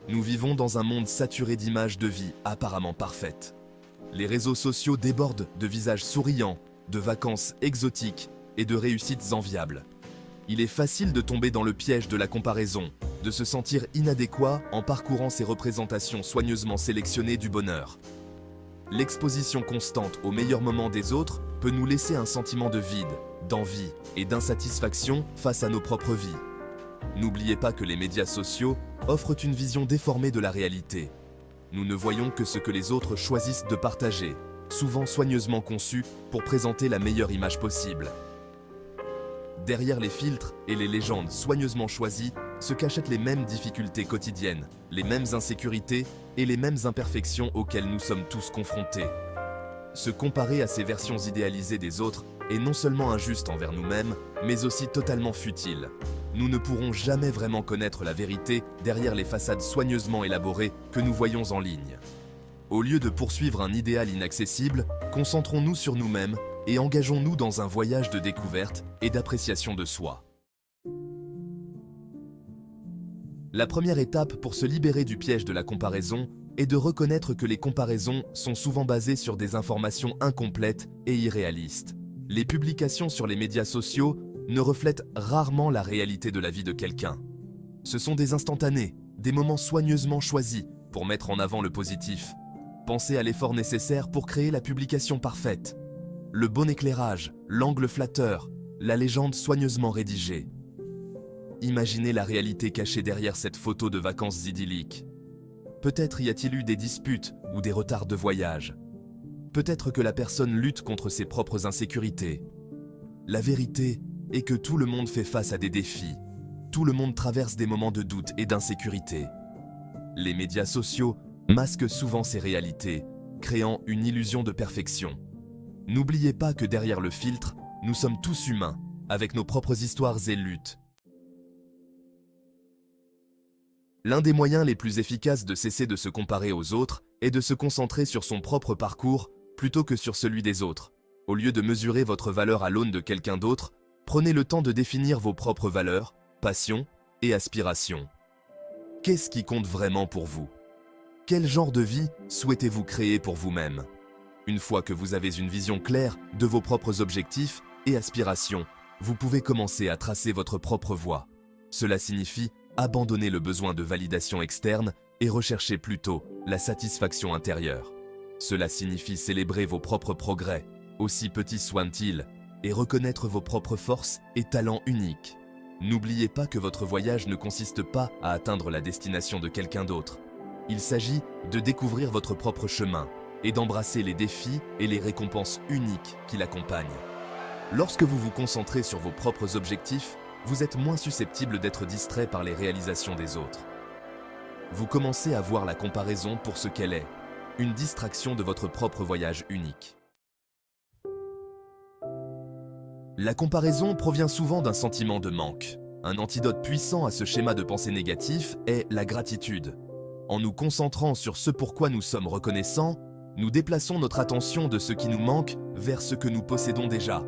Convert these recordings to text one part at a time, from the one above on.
Nous vivons dans un monde saturé d'images de vie apparemment parfaites. Les réseaux sociaux débordent de visages souriants, de vacances exotiques et de réussites enviables. Il est facile de tomber dans le piège de la comparaison, de se sentir inadéquat en parcourant ces représentations soigneusement sélectionnées du bonheur. L'exposition constante aux meilleurs moments des autres peut nous laisser un sentiment de vide, d'envie et d'insatisfaction face à nos propres vies. N'oubliez pas que les médias sociaux offrent une vision déformée de la réalité. Nous ne voyons que ce que les autres choisissent de partager, souvent soigneusement conçu pour présenter la meilleure image possible. Derrière les filtres et les légendes soigneusement choisies se cachent les mêmes difficultés quotidiennes, les mêmes insécurités et les mêmes imperfections auxquelles nous sommes tous confrontés. Se comparer à ces versions idéalisées des autres est non seulement injuste envers nous-mêmes, mais aussi totalement futile. Nous ne pourrons jamais vraiment connaître la vérité derrière les façades soigneusement élaborées que nous voyons en ligne. Au lieu de poursuivre un idéal inaccessible, concentrons-nous sur nous-mêmes et engageons-nous dans un voyage de découverte et d'appréciation de soi. La première étape pour se libérer du piège de la comparaison est de reconnaître que les comparaisons sont souvent basées sur des informations incomplètes et irréalistes. Les publications sur les médias sociaux ne reflètent rarement la réalité de la vie de quelqu'un. Ce sont des instantanés, des moments soigneusement choisis pour mettre en avant le positif. Pensez à l'effort nécessaire pour créer la publication parfaite. Le bon éclairage, l'angle flatteur, la légende soigneusement rédigée. Imaginez la réalité cachée derrière cette photo de vacances idylliques. Peut-être y a-t-il eu des disputes ou des retards de voyage. Peut-être que la personne lutte contre ses propres insécurités. La vérité est que tout le monde fait face à des défis. Tout le monde traverse des moments de doute et d'insécurité. Les médias sociaux masquent souvent ces réalités, créant une illusion de perfection. N'oubliez pas que derrière le filtre, nous sommes tous humains, avec nos propres histoires et luttes. L'un des moyens les plus efficaces de cesser de se comparer aux autres est de se concentrer sur son propre parcours plutôt que sur celui des autres. Au lieu de mesurer votre valeur à l'aune de quelqu'un d'autre, prenez le temps de définir vos propres valeurs, passions et aspirations. Qu'est-ce qui compte vraiment pour vous? Quel genre de vie souhaitez-vous créer pour vous-même? Une fois que vous avez une vision claire de vos propres objectifs et aspirations, vous pouvez commencer à tracer votre propre voie. Cela signifie abandonner le besoin de validation externe et rechercher plutôt la satisfaction intérieure. Cela signifie célébrer vos propres progrès, aussi petits soient-ils, et reconnaître vos propres forces et talents uniques. N'oubliez pas que votre voyage ne consiste pas à atteindre la destination de quelqu'un d'autre. Il s'agit de découvrir votre propre chemin et d'embrasser les défis et les récompenses uniques qui l'accompagnent. Lorsque vous vous concentrez sur vos propres objectifs, vous êtes moins susceptible d'être distrait par les réalisations des autres. Vous commencez à voir la comparaison pour ce qu'elle est, une distraction de votre propre voyage unique. La comparaison provient souvent d'un sentiment de manque. Un antidote puissant à ce schéma de pensée négatif est la gratitude. En nous concentrant sur ce pourquoi nous sommes reconnaissants, nous déplaçons notre attention de ce qui nous manque vers ce que nous possédons déjà.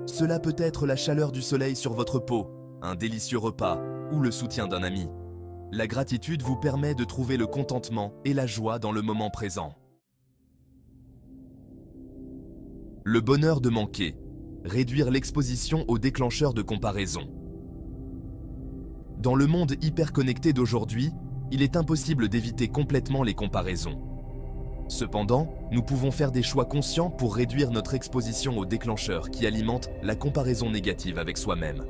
Cela peut être la chaleur du soleil sur votre peau, un délicieux repas ou le soutien d'un ami. La gratitude vous permet de trouver le contentement et la joie dans le moment présent. Le bonheur de manquer. Réduire l'exposition aux déclencheurs de comparaison. Dans le monde hyper connecté d'aujourd'hui, il est impossible d'éviter complètement les comparaisons. Cependant, nous pouvons faire des choix conscients pour réduire notre exposition aux déclencheurs qui alimentent la comparaison négative avec soi-même.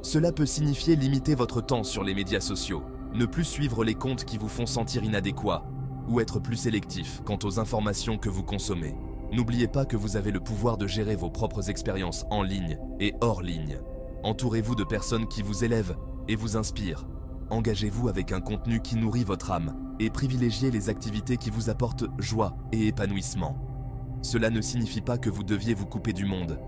Cela peut signifier limiter votre temps sur les médias sociaux, ne plus suivre les comptes qui vous font sentir inadéquat, ou être plus sélectif quant aux informations que vous consommez. N'oubliez pas que vous avez le pouvoir de gérer vos propres expériences en ligne et hors ligne. Entourez-vous de personnes qui vous élèvent et vous inspirent. Engagez-vous avec un contenu qui nourrit votre âme et privilégiez les activités qui vous apportent joie et épanouissement. Cela ne signifie pas que vous deviez vous couper du monde.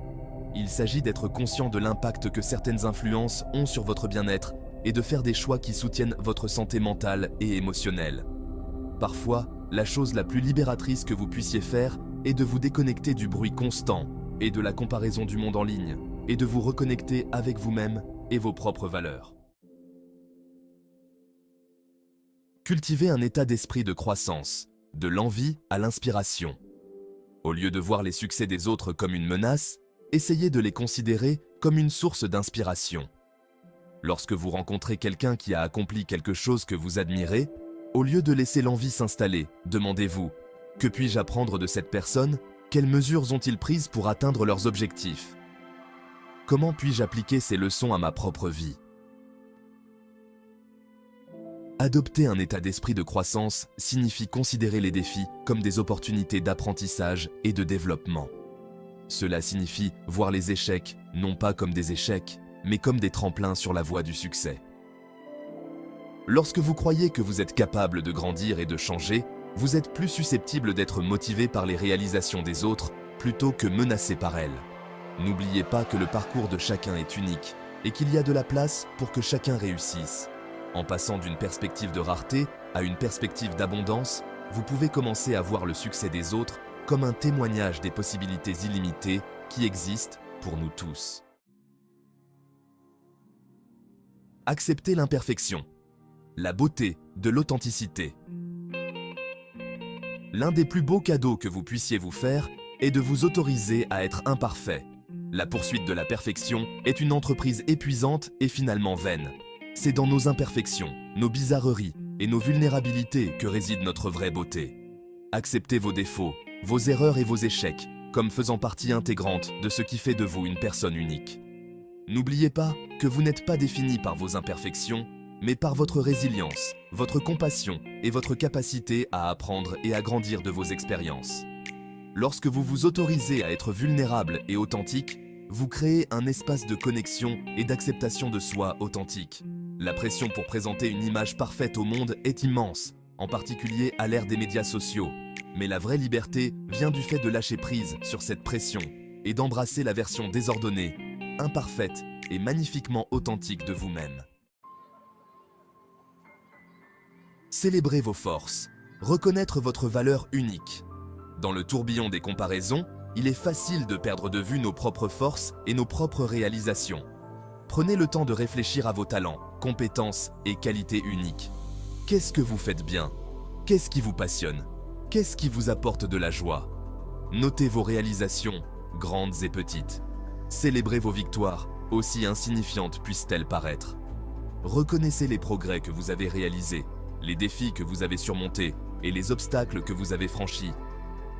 Il s'agit d'être conscient de l'impact que certaines influences ont sur votre bien-être et de faire des choix qui soutiennent votre santé mentale et émotionnelle. Parfois, la chose la plus libératrice que vous puissiez faire est de vous déconnecter du bruit constant et de la comparaison du monde en ligne, et de vous reconnecter avec vous-même et vos propres valeurs. Cultivez un état d'esprit de croissance, de l'envie à l'inspiration. Au lieu de voir les succès des autres comme une menace, essayez de les considérer comme une source d'inspiration. Lorsque vous rencontrez quelqu'un qui a accompli quelque chose que vous admirez, au lieu de laisser l'envie s'installer, demandez-vous « Que puis-je apprendre de cette personne ? Quelles mesures ont-ils prises pour atteindre leurs objectifs ? Comment puis-je appliquer ces leçons à ma propre vie ?» Adopter un état d'esprit de croissance signifie considérer les défis comme des opportunités d'apprentissage et de développement. Cela signifie voir les échecs non pas comme des échecs, mais comme des tremplins sur la voie du succès. Lorsque vous croyez que vous êtes capable de grandir et de changer, vous êtes plus susceptible d'être motivé par les réalisations des autres plutôt que menacé par elles. N'oubliez pas que le parcours de chacun est unique et qu'il y a de la place pour que chacun réussisse. En passant d'une perspective de rareté à une perspective d'abondance, vous pouvez commencer à voir le succès des autres comme un témoignage des possibilités illimitées qui existent pour nous tous. Acceptez l'imperfection, la beauté de l'authenticité. L'un des plus beaux cadeaux que vous puissiez vous faire est de vous autoriser à être imparfait. La poursuite de la perfection est une entreprise épuisante et finalement vaine. C'est dans nos imperfections, nos bizarreries et nos vulnérabilités que réside notre vraie beauté. Acceptez vos défauts, vos erreurs et vos échecs comme faisant partie intégrante de ce qui fait de vous une personne unique. N'oubliez pas que vous n'êtes pas défini par vos imperfections, mais par votre résilience, votre compassion et votre capacité à apprendre et à grandir de vos expériences. Lorsque vous vous autorisez à être vulnérable et authentique, vous créez un espace de connexion et d'acceptation de soi authentique. La pression pour présenter une image parfaite au monde est immense, en particulier à l'ère des médias sociaux. Mais la vraie liberté vient du fait de lâcher prise sur cette pression et d'embrasser la version désordonnée, imparfaite et magnifiquement authentique de vous-même. Célébrez vos forces, reconnaître votre valeur unique. Dans le tourbillon des comparaisons, il est facile de perdre de vue nos propres forces et nos propres réalisations. Prenez le temps de réfléchir à vos talents, compétences et qualités uniques. Qu'est-ce que vous faites bien? Qu'est-ce qui vous passionne? Qu'est-ce qui vous apporte de la joie? Notez vos réalisations, grandes et petites. Célébrez vos victoires, aussi insignifiantes puissent-elles paraître. Reconnaissez les progrès que vous avez réalisés, les défis que vous avez surmontés et les obstacles que vous avez franchis.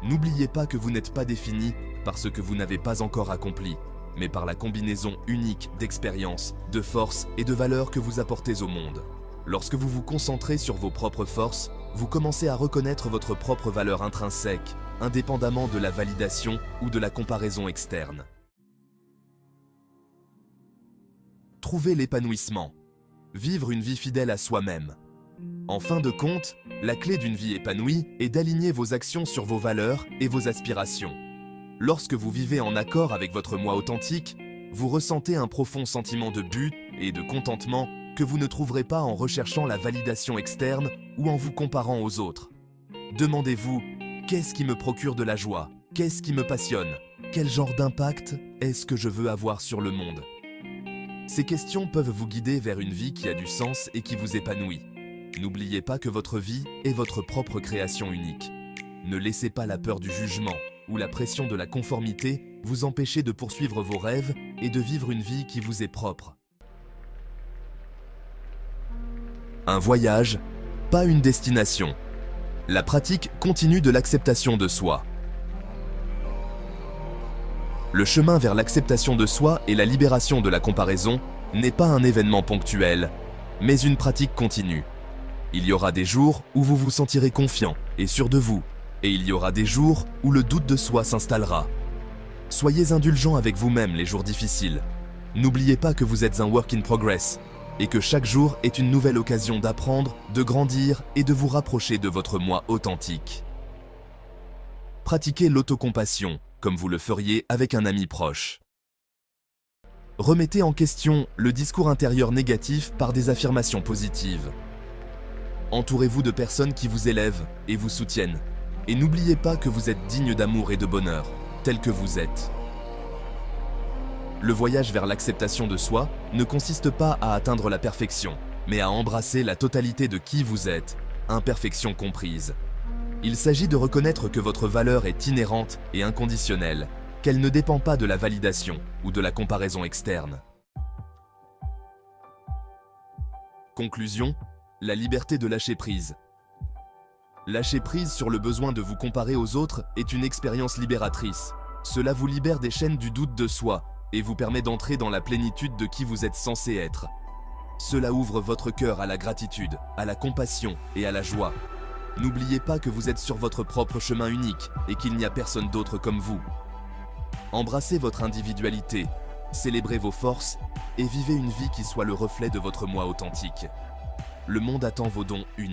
N'oubliez pas que vous n'êtes pas défini par ce que vous n'avez pas encore accompli, mais par la combinaison unique d'expériences, de forces et de valeurs que vous apportez au monde. Lorsque vous vous concentrez sur vos propres forces, vous commencez à reconnaître votre propre valeur intrinsèque, indépendamment de la validation ou de la comparaison externe. Trouvez l'épanouissement. Vivre une vie fidèle à soi-même. En fin de compte, la clé d'une vie épanouie est d'aligner vos actions sur vos valeurs et vos aspirations. Lorsque vous vivez en accord avec votre moi authentique, vous ressentez un profond sentiment de but et de contentement que vous ne trouverez pas en recherchant la validation externe ou en vous comparant aux autres. Demandez-vous, qu'est-ce qui me procure de la joie? Qu'est-ce qui me passionne? Quel genre d'impact est-ce que je veux avoir sur le monde? Ces questions peuvent vous guider vers une vie qui a du sens et qui vous épanouit. N'oubliez pas que votre vie est votre propre création unique. Ne laissez pas la peur du jugement ou la pression de la conformité vous empêcher de poursuivre vos rêves et de vivre une vie qui vous est propre. Un voyage, pas une destination. La pratique continue de l'acceptation de soi. Le chemin vers l'acceptation de soi et la libération de la comparaison n'est pas un événement ponctuel, mais une pratique continue. Il y aura des jours où vous vous sentirez confiant et sûr de vous, et il y aura des jours où le doute de soi s'installera. Soyez indulgents avec vous-même les jours difficiles. N'oubliez pas que vous êtes un work in progress et que chaque jour est une nouvelle occasion d'apprendre, de grandir et de vous rapprocher de votre moi authentique. Pratiquez l'autocompassion comme vous le feriez avec un ami proche. Remettez en question le discours intérieur négatif par des affirmations positives. Entourez-vous de personnes qui vous élèvent et vous soutiennent. Et n'oubliez pas que vous êtes digne d'amour et de bonheur, tel que vous êtes. Le voyage vers l'acceptation de soi ne consiste pas à atteindre la perfection, mais à embrasser la totalité de qui vous êtes imperfection comprise. Il s'agit de reconnaître que votre valeur est inhérente et inconditionnelle, qu'elle ne dépend pas de la validation ou de la comparaison externe. Conclusion, la liberté de lâcher prise. Lâcher prise sur le besoin de vous comparer aux autres est une expérience libératrice. Cela vous libère des chaînes du doute de soi et vous permet d'entrer dans la plénitude de qui vous êtes censé être. Cela ouvre votre cœur à la gratitude, à la compassion et à la joie. N'oubliez pas que vous êtes sur votre propre chemin unique et qu'il n'y a personne d'autre comme vous. Embrassez votre individualité, célébrez vos forces et vivez une vie qui soit le reflet de votre moi authentique. Le monde attend vos dons uniques.